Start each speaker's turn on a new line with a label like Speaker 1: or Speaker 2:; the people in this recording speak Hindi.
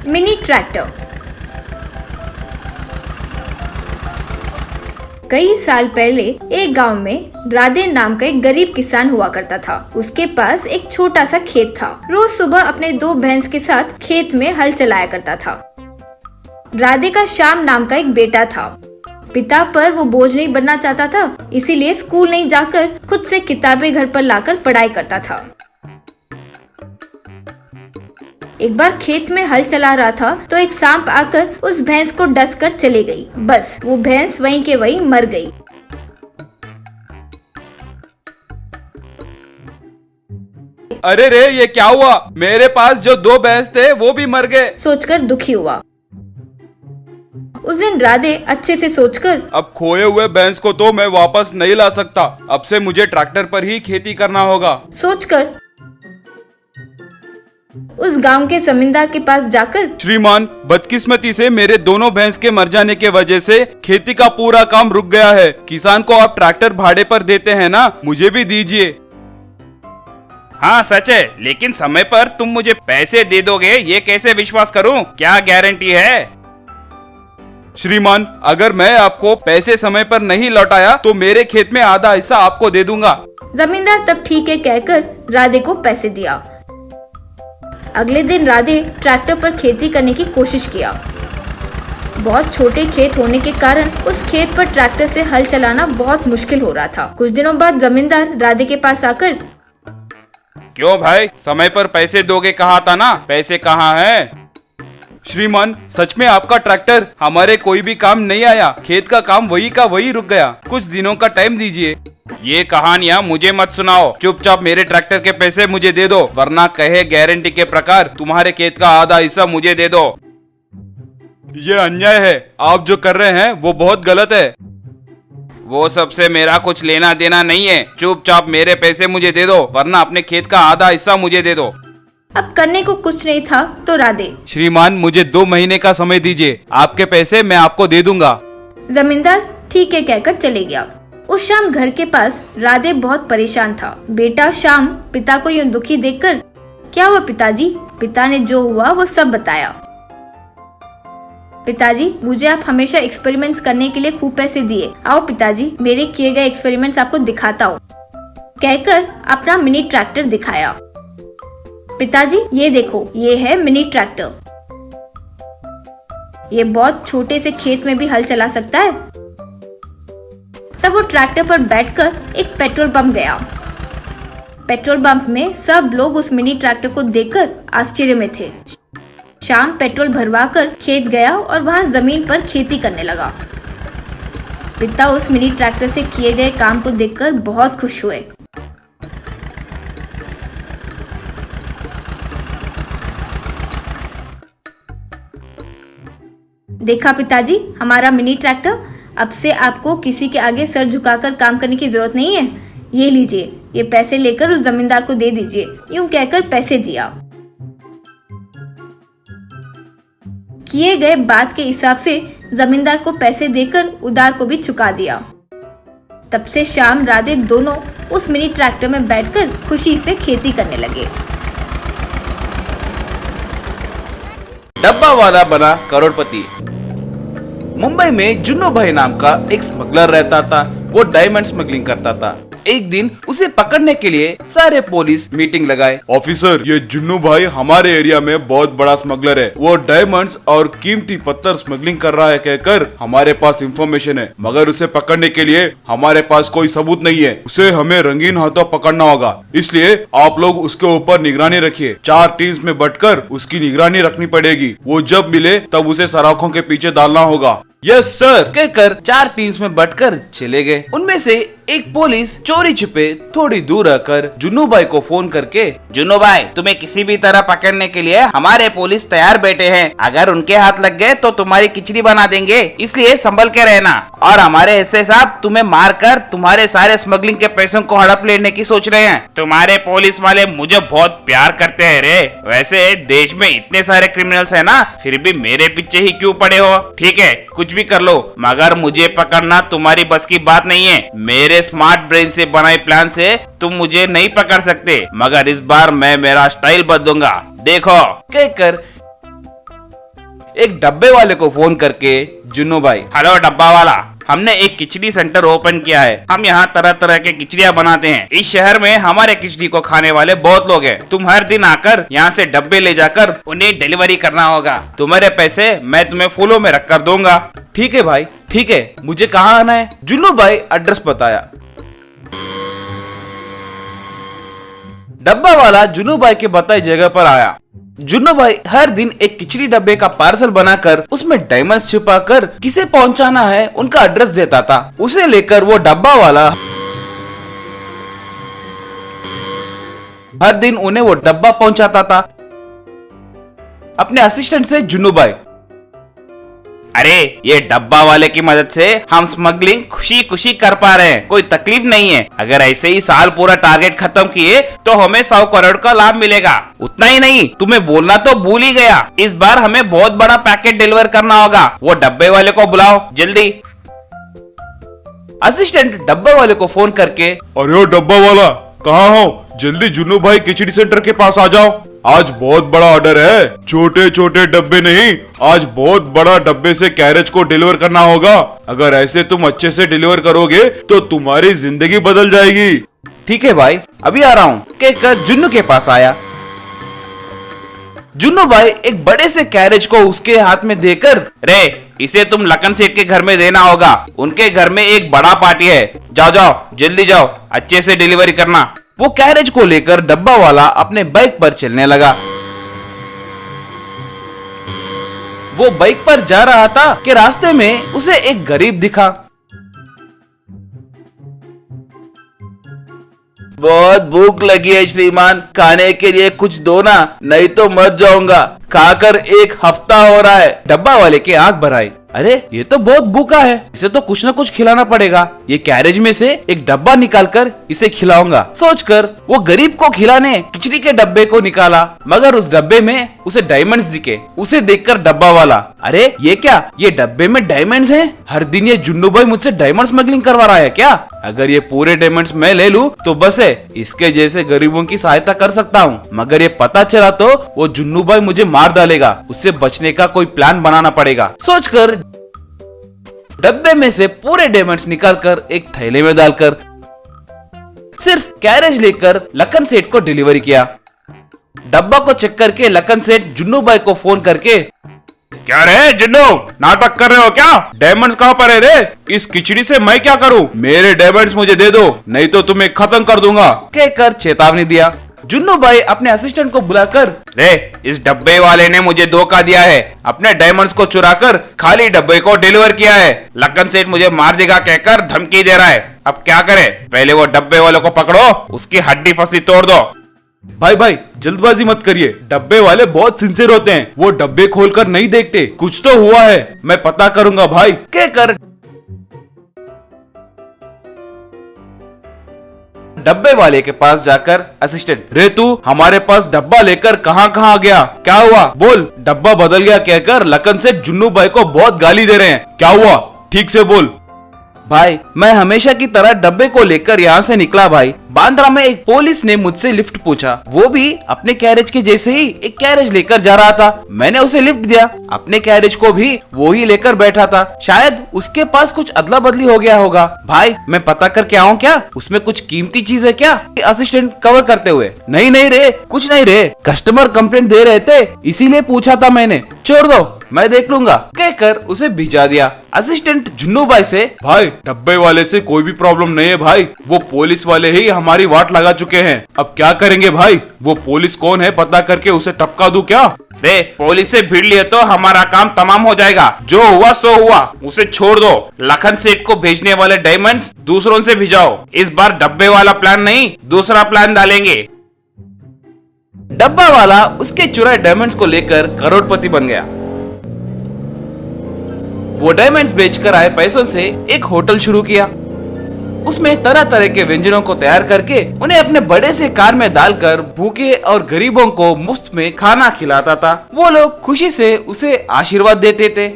Speaker 1: Mini tractor. कई साल पहले एक गांव में राधे नाम का एक गरीब किसान हुआ करता था। उसके पास एक छोटा सा खेत था। रोज सुबह अपने 2 भैंस के साथ खेत में हल चलाया करता था। राधे का श्याम नाम का एक बेटा था। पिता पर वो बोझ नहीं बनना चाहता था, इसीलिए स्कूल नहीं जाकर खुद से किताबें घर पर लाकर पढ़ाई करता था। एक बार खेत में हल चला रहा था तो एक सांप आकर उस भैंस को डस कर चले गई। बस वो भैंस वहीं के वहीं मर गई।
Speaker 2: अरे रे, ये क्या हुआ? मेरे पास जो 2 भैंस थे वो भी मर गए।
Speaker 1: सोचकर दुखी हुआ। उस दिन राधे अच्छे से सोचकर,
Speaker 2: अब खोए हुए भैंस को तो मैं वापस नहीं ला सकता। अब से मुझे ट्रैक्टर पर ही खेती करना होगा।
Speaker 1: सोचकर उस गांव के जमींदार के पास जाकर,
Speaker 2: श्रीमान, बदकिस्मती से मेरे दोनों भैंस के मर जाने के वजह से खेती का पूरा काम रुक गया है। किसान को आप ट्रैक्टर भाड़े पर देते हैं ना, मुझे भी दीजिए।
Speaker 3: हाँ सच है, लेकिन समय पर तुम मुझे पैसे दे दोगे ये कैसे विश्वास करूं? क्या गारंटी है?
Speaker 2: श्रीमान, अगर मैं आपको पैसे समय पर नहीं लौटाया तो मेरे खेत में आधा हिस्सा आपको दे दूंगा।
Speaker 1: जमींदार तब ठीक है कहकर राधे को पैसे दिया। अगले दिन राधे ट्रैक्टर पर खेती करने की कोशिश किया। बहुत छोटे खेत होने के कारण उस खेत पर ट्रैक्टर से हल चलाना बहुत मुश्किल हो रहा था। कुछ दिनों बाद जमींदार राधे के पास आकर,
Speaker 3: क्यों भाई, समय पर पैसे दोगे कहा था ना, पैसे कहाँ है?
Speaker 2: श्रीमान, सच में आपका ट्रैक्टर हमारे कोई भी काम नहीं आया। खेत का काम वही का वही रुक गया। कुछ दिनों का टाइम दीजिए।
Speaker 3: ये कहानियाँ मुझे मत सुनाओ। चुपचाप मेरे ट्रैक्टर के पैसे मुझे दे दो, वरना कहे गारंटी के प्रकार तुम्हारे खेत का आधा हिस्सा मुझे दे दो।
Speaker 2: ये अन्याय है। आप जो कर रहे हैं वो बहुत गलत है।
Speaker 3: वो सबसे मेरा कुछ लेना देना नहीं है। चुपचाप मेरे पैसे मुझे दे दो, वरना अपने खेत का आधा हिस्सा मुझे दे दो।
Speaker 1: अब करने को कुछ नहीं था तो राधे,
Speaker 2: श्रीमान, मुझे 2 महीने का समय दीजिए। आपके पैसे मैं आपको दे दूंगा।
Speaker 1: जमींदार ठीक है कहकर चले गया। उस शाम घर के पास राधे बहुत परेशान था। बेटा श्याम पिता को यूं दुखी देखकर, क्या हुआ पिताजी? पिता ने जो हुआ वो सब बताया। पिताजी, मुझे आप हमेशा एक्सपेरिमेंट्स करने के लिए खूब पैसे दिए। आओ पिताजी, मेरे किए गए एक्सपेरिमेंट्स आपको दिखाता हूँ, कहकर अपना मिनी ट्रैक्टर दिखाया। पिताजी ये देखो, ये है मिनी ट्रैक्टर। ये बहुत छोटे से खेत में भी हल चला सकता है। तब वो ट्रैक्टर पर बैठकर एक पेट्रोल पंप गया। पेट्रोल पंप में सब लोग उस मिनी ट्रैक्टर को देखकर आश्चर्य में थे। शाम पेट्रोल भरवाकर खेत गया और वहां जमीन पर खेती करने लगा। पिता उस मिनी ट्रैक्टर से किए गए काम को देखकर बहुत खुश हुए। देखा पिताजी, हमारा मिनी ट्रैक्टर, अब से आपको किसी के आगे सर झुकाकर काम करने की जरूरत नहीं है। ये लीजिए, ये पैसे लेकर उस जमींदार को दे दीजिए। यूं कहकर पैसे दिया। किए गए बात के हिसाब से जमींदार को पैसे देकर उधार को भी चुका दिया। तब से श्याम राधे दोनों उस मिनी ट्रैक्टर में बैठकर खुशी से खेती करने लगे।
Speaker 4: डब्बा वाला बना करोड़पति। मुंबई में जुन्नू भाई नाम का एक स्मगलर रहता था। वो डायमंड स्मगलिंग करता था। एक दिन उसे पकड़ने के लिए सारे पुलिस मीटिंग लगाए।
Speaker 2: ऑफिसर, ये जुन्नू भाई हमारे एरिया में बहुत बड़ा स्मगलर है। वो डायमंड्स और कीमती पत्थर स्मगलिंग कर रहा है कहकर हमारे पास इंफॉर्मेशन है, मगर उसे पकड़ने के लिए हमारे पास कोई सबूत नहीं है। उसे हमें रंगीन हाथों पकड़ना होगा, इसलिए आप लोग उसके ऊपर निगरानी रखिए। 4 टीम्स में बंटकर उसकी निगरानी रखनी पड़ेगी। वो जब मिले तब उसे सराखों के पीछे डालना होगा।
Speaker 4: यस सर कहकर 4 टीम्स में बंटकर चले गए। उनमें से एक पुलिस चोरी छुपे थोड़ी दूर आकर जुन्नू भाई को फोन करके,
Speaker 3: जुन्नू भाई, तुम्हें किसी भी तरह पकड़ने के लिए हमारे पुलिस तैयार बैठे हैं। अगर उनके हाथ लग गए तो तुम्हारी खिचड़ी बना देंगे, इसलिए संभल के रहना। और हमारे हिस्से साहब तुम्हें मारकर तुम्हारे सारे स्मगलिंग के पैसों को हड़प लेने की सोच रहे हैं। तुम्हारे पुलिस वाले मुझे बहुत प्यार करते हैं रे। वैसे देश में इतने सारे क्रिमिनल्स है ना, फिर भी मेरे पीछे ही क्यों पड़े हो? ठीक है, कुछ भी कर लो, मगर मुझे पकड़ना तुम्हारी बस की बात नहीं है। मेरे स्मार्ट ब्रेन से बनाए प्लान से तुम मुझे नहीं पकड़ सकते, मगर इस बार मैं मेरा स्टाइल बदलूंगा, देखो।
Speaker 4: कहकर एक डब्बे वाले को फोन करके, जुन्नू भाई,
Speaker 3: हेलो डब्बा वाला, हमने एक खिचड़ी सेंटर ओपन किया है। हम यहाँ तरह तरह के खिचड़ियाँ बनाते हैं। इस शहर में हमारे खिचड़ी को खाने वाले बहुत लोग हैं। तुम हर दिन आकर यहाँ से डब्बे ले जाकर उन्हें डिलीवरी करना होगा। तुम्हारे पैसे मैं तुम्हें फूलों में रख कर दूंगा।
Speaker 4: ठीक है भाई, ठीक है, मुझे कहाँ आना है? जुन्नू भाई एड्रेस बताया। डब्बा वाला जुन्नू भाई के बताई जगह पर आया। जुन्नू भाई हर दिन एक खिचड़ी डब्बे का पार्सल बनाकर उसमें डायमंड्स छुपाकर किसे पहुंचाना है उनका एड्रेस देता था। उसे लेकर वो डब्बा वाला हर दिन उन्हें वो डब्बा पहुंचाता था अपने असिस्टेंट से। जुन्नू भाई,
Speaker 3: अरे ये डब्बा वाले की मदद से हम स्मगलिंग खुशी खुशी कर पा रहे हैं, कोई तकलीफ नहीं है। अगर ऐसे ही साल पूरा टारगेट खत्म किए तो हमें 100 करोड़ का लाभ मिलेगा। उतना ही नहीं, तुम्हें बोलना तो भूल ही गया, इस बार हमें बहुत बड़ा पैकेट डिलीवर करना होगा। वो डब्बे वाले को बुलाओ जल्दी।
Speaker 4: असिस्टेंट डब्बे वाले को फोन करके,
Speaker 2: अरे ओ डब्बा वाला, कहाँ हो? जल्दी जुन्नू भाई खिचड़ी सेंटर के पास आ जाओ। आज बहुत बड़ा ऑर्डर है, छोटे छोटे डब्बे नहीं, आज बहुत बड़ा डब्बे से कैरेज को डिलीवर करना होगा। अगर ऐसे तुम अच्छे से डिलीवर करोगे तो तुम्हारी जिंदगी बदल जाएगी।
Speaker 4: ठीक है भाई, अभी आ रहा हूँ, कहकर जुन्नू के पास आया। जुन्नू भाई एक बड़े से कैरेज को उसके हाथ में देकर,
Speaker 3: रे इसे तुम लखन सेठ के घर में देना होगा, उनके घर में एक बड़ा पार्टी है। जाओ जाओ जल्दी जाओ, अच्छे से डिलीवरी करना।
Speaker 4: वो कैरेज को लेकर डब्बा वाला अपने बाइक पर चलने लगा। वो बाइक पर जा रहा था कि रास्ते में उसे एक गरीब दिखा। बहुत भूख लगी है श्रीमान, खाने के लिए कुछ दो ना, नहीं तो मर जाऊंगा, खाकर 1 हफ्ता हो रहा है। डब्बा वाले की आंख भर आई। अरे ये तो बहुत भूखा है, इसे तो कुछ न कुछ खिलाना पड़ेगा। ये कैरेज में से एक डब्बा निकालकर इसे खिलाऊंगा सोचकर वो गरीब को खिलाने खिचड़ी के डब्बे को निकाला, मगर उस डब्बे में उसे डायमंड्स दिखे। उसे देखकर डब्बा वाला, अरे ये क्या, ये डब्बे में डायमंड्स हैं? हर दिन ये जुन्नू भाई मुझसे डायमंड स्मगलिंग करवा रहा है क्या? अगर ये पूरे डायमंड्स मैं ले लूं तो बस है, इसके जैसे गरीबों की सहायता कर सकता हूँ। मगर ये पता चला तो वो जुन्नू भाई मुझे मार डालेगा, उससे बचने का कोई प्लान बनाना पड़ेगा सोचकर डब्बे में से पूरे डायमंड्स निकालकर एक थैले में डालकर सिर्फ कैरेज लेकर लखन सेठ को डिलीवरी किया। डब्बा को चेक करके लखन सेठ जुन्नू भाई को फोन करके,
Speaker 2: क्या रे जुन्नू, नाटक कर रहे हो क्या? डायमंड्स कहाँ पर है रे? इस खिचड़ी से मैं क्या करूँ? मेरे डायमंड्स मुझे दे दो, नहीं तो तुम्हें खत्म कर दूंगा,
Speaker 4: कहकर चेतावनी दिया। जुन्नू भाई अपने असिस्टेंट को बुलाकर,
Speaker 3: रे इस डब्बे वाले ने मुझे धोखा दिया है, अपने डायमंड्स को चुराकर खाली डब्बे को डिलीवर किया है। लखन सेठ मुझे मार देगा कहकर धमकी दे रहा है। अब क्या करे? पहले वो डब्बे वाले को पकड़ो, उसकी हड्डी फसली तोड़ दो।
Speaker 2: भाई भाई जल्दबाजी मत करिए, डब्बे वाले बहुत सिंसियर होते हैं, वो डब्बे खोलकर नहीं देखते। कुछ तो हुआ है, मैं पता करूंगा भाई,
Speaker 4: कहकर डब्बे वाले के पास जाकर असिस्टेंट,
Speaker 2: रे तू हमारे पास डब्बा लेकर कहाँ कहाँ गया? क्या हुआ बोल? डब्बा बदल गया कहकर लखन से जुन्नू भाई को बहुत गाली दे रहे हैं, क्या हुआ? ठीक से बोल।
Speaker 4: भाई मैं हमेशा की तरह डब्बे को लेकर यहाँ से निकला भाई। बांद्रा में एक पुलिस ने मुझसे लिफ्ट पूछा, वो भी अपने कैरेज के जैसे ही एक कैरेज लेकर जा रहा था। मैंने उसे लिफ्ट दिया, अपने कैरेज को भी वो ही लेकर बैठा था। शायद उसके पास कुछ अदला बदली हो गया होगा। भाई मैं पता करके आऊँ क्या, उसमें कुछ कीमती चीज है क्या? असिस्टेंट कवर करते हुए, नहीं नहीं रे, कुछ नहीं रे, कस्टमर कंप्लेंट दे रहे थे इसीलिए पूछा था मैंने, छोड़ दो मैं देख लूंगा, कहकर उसे भिजा दिया। असिस्टेंट जुन्नू भाई से,
Speaker 2: भाई डब्बे वाले से कोई भी प्रॉब्लम नहीं है भाई, वो पुलिस वाले ही हमारी वाट लगा चुके हैं। अब क्या करेंगे भाई? वो पुलिस कौन है पता करके उसे टपका दूं क्या?
Speaker 3: रे पुलिस से भिड़ लिए तो हमारा काम तमाम हो जाएगा। जो हुआ सो हुआ, उसे छोड़ दो। लखन सेठ को भेजने वाले डायमंड्स दूसरों से भिजाओ। इस बार डब्बे वाला प्लान नहीं, दूसरा प्लान डालेंगे।
Speaker 4: डब्बा वाला उसके चुराए डायमंड्स को लेकर करोड़पति बन गया। वो डायमंड्स बेचकर आए पैसों से एक होटल शुरू किया। उसमें तरह तरह के व्यंजनों को तैयार करके उन्हें अपने बड़े से कार में डालकर भूखे और गरीबों को मुफ्त में खाना खिलाता था। वो लोग खुशी से उसे आशीर्वाद देते थे।